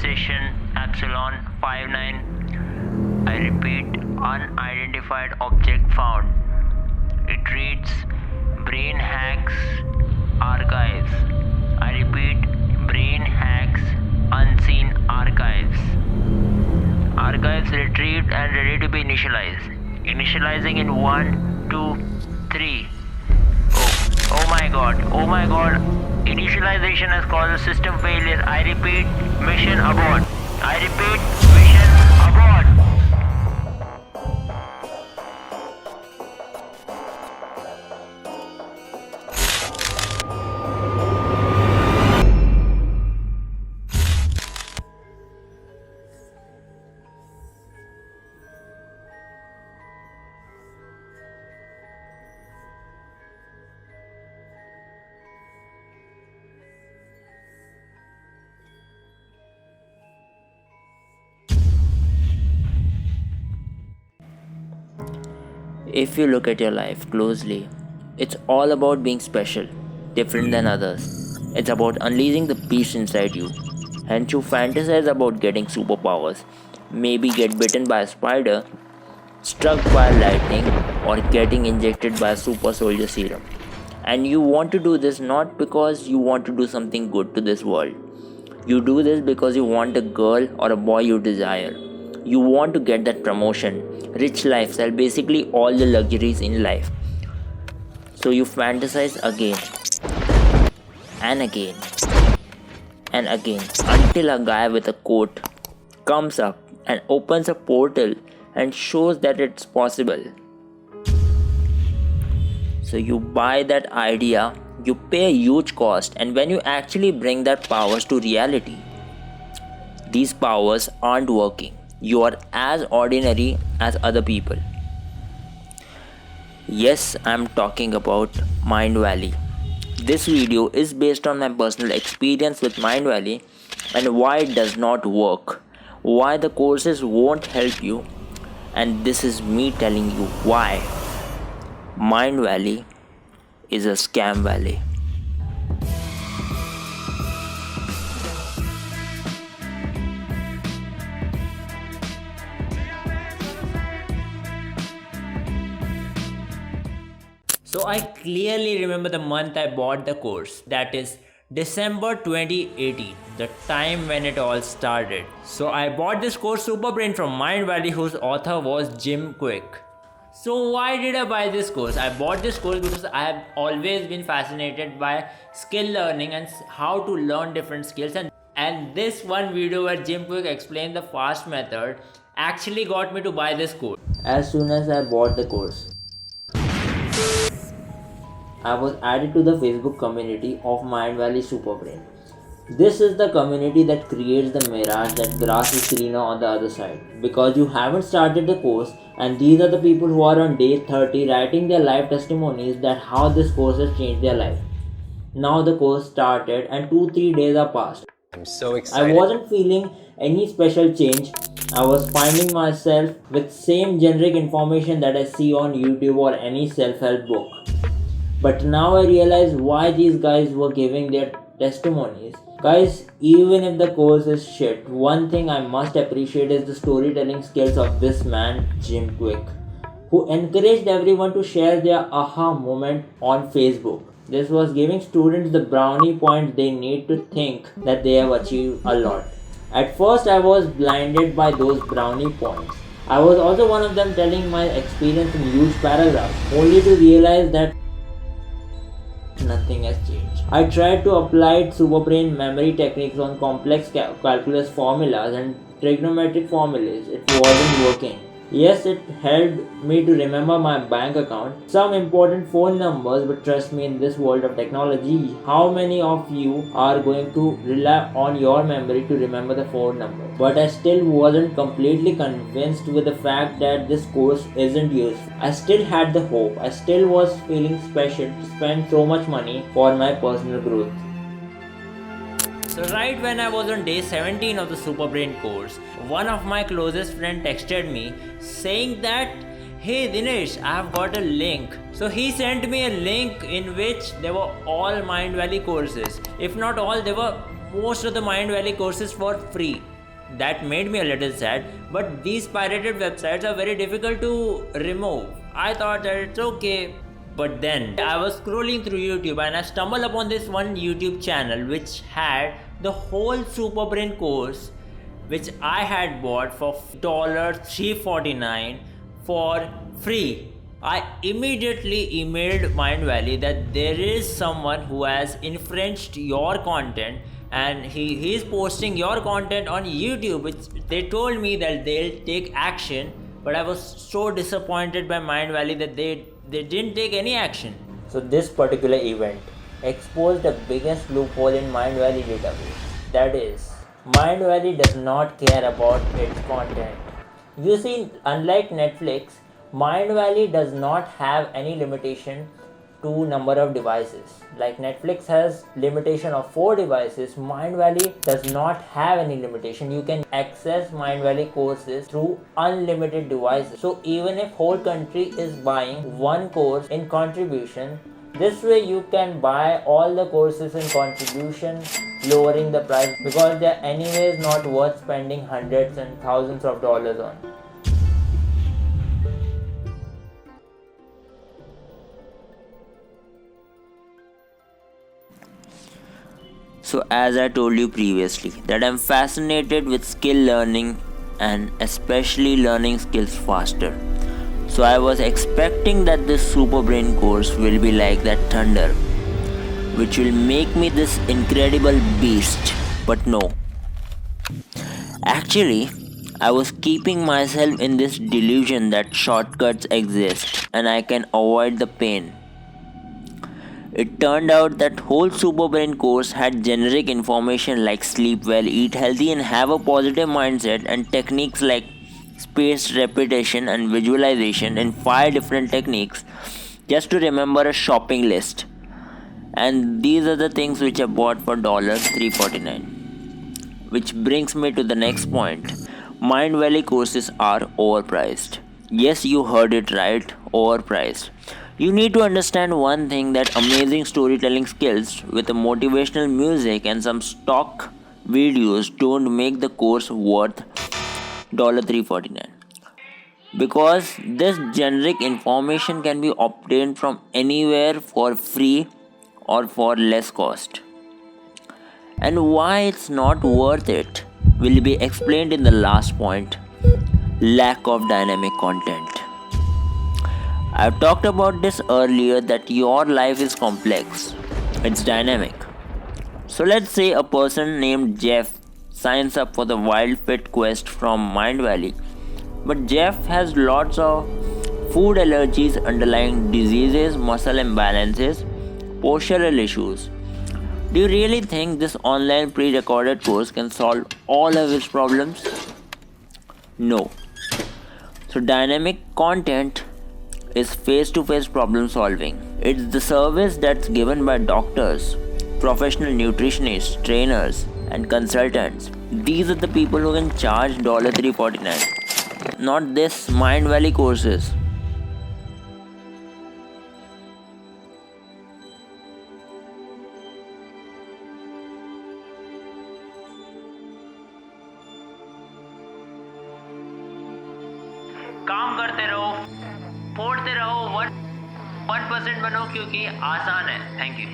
session Epsilon 59. I repeat, unidentified object found. It reads Brain Hacks Archives. I repeat, Brain Hacks Unseen Archives. Archives retrieved and ready to be initialized. Initializing in 1, 2, 3. Oh my god, oh my god. Initialization has caused a system failure. I repeat, mission abort. I repeat, mission abort. If you look at your life closely, it's all about being special, different than others. It's about unleashing the beast inside you. And you fantasize about getting superpowers, maybe get bitten by a spider, struck by lightning, or getting injected by a super soldier serum. And you want to do this not because you want to do something good to this world. You do this because you want a girl or a boy you desire. You want to get that promotion, rich lifestyle, basically all the luxuries in life. So you fantasize again and again and again until a guy with a coat comes up and opens a portal and shows that it's possible. So you buy that idea, you pay a huge cost, and when you actually bring that powers to reality, these powers aren't working. You are as ordinary as other people. Yes, I'm talking about Mindvalley. This video is based on my personal experience with Mindvalley and why it does not work, why the courses won't help you, and this is me telling you why Mindvalley is a scam valley. So I clearly remember the month I bought the course, that is December 2018, the time when it all started. So I bought this course Superbrain from Mindvalley, whose author was Jim Quick. So why did I buy this course? I bought this course because I have always been fascinated by skill learning and how to learn different skills, and this one video where Jim Quick explained the fast method actually got me to buy this course. As soon as I bought the course, I was added to the Facebook community of Mindvalley Superbrain. This is the community that creates the mirage that grass is greener on the other side. Because you haven't started the course, and these are the people who are on day 30 writing their life testimonies that how this course has changed their life. Now the course started and 2-3 days are passed. I'm so excited. I wasn't feeling any special change. I was finding myself with same generic information that I see on YouTube or any self-help book. But now I realize why these guys were giving their testimonies. Guys, even if the course is shit, one thing I must appreciate is the storytelling skills of this man, Jim Quick, who encouraged everyone to share their aha moment on Facebook. This was giving students the brownie points they need to think that they have achieved a lot. At first I was blinded by those brownie points. I was also one of them telling my experience in huge paragraphs, only to realize that nothing has changed. I tried to apply Superbrain memory techniques on complex calculus formulas and trigonometric formulas. It wasn't working. Yes, it helped me to remember my bank account, some important phone numbers, but trust me, in this world of technology, how many of you are going to rely on your memory to remember the phone number? But I still wasn't completely convinced with the fact that this course isn't useful. I still had the hope. I still was feeling special to spend so much money for my personal growth. So right when I was on day 17 of the Superbrain course, one of my closest friends texted me saying that, "Hey Dinesh, I have got a link." So he sent me a link in which there were all Mindvalley courses. If not all, there were most of the Mindvalley courses for free. that made me a little sad. But these pirated websites are very difficult to remove. I thought that it's okay. But then I was scrolling through YouTube and I stumbled upon this one YouTube channel which had the whole Super Brain course, which I had bought for $349 for free. I immediately emailed Mindvalley that there is someone who has infringed your content and he is posting your content on YouTube, which they told me that they'll take action, but I was so disappointed by Mindvalley that they didn't take any action. So this particular event exposed the biggest loophole in Mindvalley database. That is, Mindvalley does not care about its content. You see, unlike Netflix, Mindvalley does not have any limitation to number of devices. Like Netflix has limitation of 4 devices, Mindvalley does not have any limitation. You can access Mindvalley courses through unlimited devices. So even if whole country is buying one course in contribution, this way you can buy all the courses in contribution, lowering the price, because they are anyways not worth spending hundreds and thousands of dollars on. So as I told you previously that I'm fascinated with skill learning and especially learning skills faster. So I was expecting that this Super Brain course will be like that thunder, which will make me this incredible beast. But no. Actually, I was keeping myself in this delusion that shortcuts exist and I can avoid the pain. It turned out that whole Super Brain course had generic information like sleep well, eat healthy and have a positive mindset, and techniques like spaced repetition and visualization in 5 different techniques just to remember a shopping list. And these are the things which I bought for $349. Which brings me to the next point. Mindvalley courses are overpriced. Yes, you heard it right, overpriced. You need to understand one thing, that amazing storytelling skills with a motivational music and some stock videos don't make the course worth $349. Because this generic information can be obtained from anywhere for free or for less cost. And why it's not worth it will be explained in the last point: lack of dynamic content. I've talked about this earlier, that your life is complex, it's dynamic. So let's say a person named Jeff signs up for the Wild Fit Quest from Mindvalley, but Jeff has lots of food allergies, underlying diseases, muscle imbalances, postural issues. Do you really think this online pre-recorded course can solve all of his problems? No. So dynamic content is face-to-face problem solving. It's the service that's given by doctors, professional nutritionists, trainers, and consultants. These are the people who can charge $349, not this Mindvalley courses. काम करते रहो, फोड़ते रहो, 1% बनो, क्योंकि आसान है. Thank you.